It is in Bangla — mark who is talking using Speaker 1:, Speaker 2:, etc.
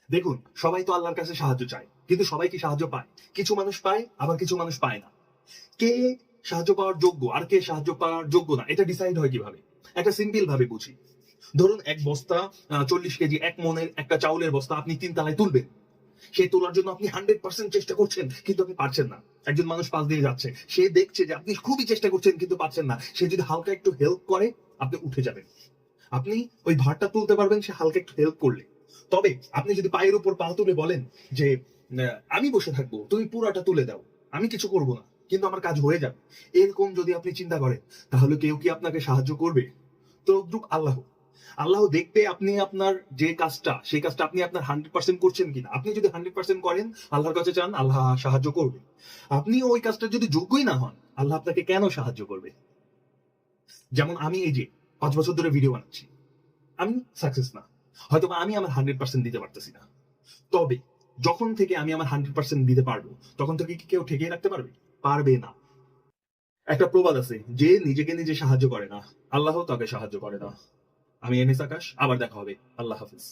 Speaker 1: দেখুন, সবাই তো আল্লাহর কাছে সাহায্য চায়, কিন্তু সবাই কি সাহায্য পায়? কিছু মানুষ পায়, আবার কিছু মানুষ পায় না। কে সাহায্য পাওয়ার যোগ্য আর কে সাহায্য পাওয়ার যোগ্য না, এটা ডিসাইড হয় কিভাবে? একটা সিম্পল ভাবে বুঝি। ধরুন এক বস্তা 40 কেজি, 1 মনের একটা চাউলের বস্তা আপনি 3 তলায় তুলবেন। সেই তোলার জন্য আপনি 100% চেষ্টা করছেন, কিন্তু আপনি পারছেন না। একজন মানুষ পাশ দিয়ে যাচ্ছে, সে দেখছে যে আপনি খুবই চেষ্টা করছেন কিন্তু পারছেন না, সে যদি হালকা একটু হেল্প করে, আপনি উঠে যাবেন। আপনি ওই ভারটা তুলতে পারবেন সে হালকা একটু হেল্প করলে। তবে আপনি যদি পায়ের উপর পা তুলে বলেন যে আমি বসে থাকবো, তুমি পুরাটা তুলে দাও, আমি কিছু করব না, কিন্তু আমার কাজ হয়ে যাবে, এরকম যদি আপনি চিন্তা করেন, তাহলে কেউ কি আপনাকে সাহায্য করবে? তো আল্লাহ আল্লাহ দেখবে আপনি আপনার যে কাজটা, সেই কাজটা আপনি আপনার 100% করছেন কিনা। আপনি যদি 100% করেন, আল্লাহর কাছে চান, আল্লাহ সাহায্য করবে। আপনি ওই কাজটা যদি যোগ্যই না হন, আল্লাহ আপনাকে কেন সাহায্য করবে? যেমন আমি এই যে 5 বছর ধরে ভিডিও বানাচ্ছি, আমি সাকসেস না, হয়তো আমি আমার 100% দিতে পারতেছি না। তবে যখন থেকে আমি আমার 100% দিতে পারবো, তখন থেকে কি কেউ ঠেকিয়ে রাখতে পারবে? পারবে না। একটা প্রবাদ আছে, যে নিজেকে নিজে সাহায্য করে না, আল্লাহ তাকে সাহায্য করে না। আমি এনএস আকাশ, আবার দেখা হবে। আল্লাহ হাফিজ।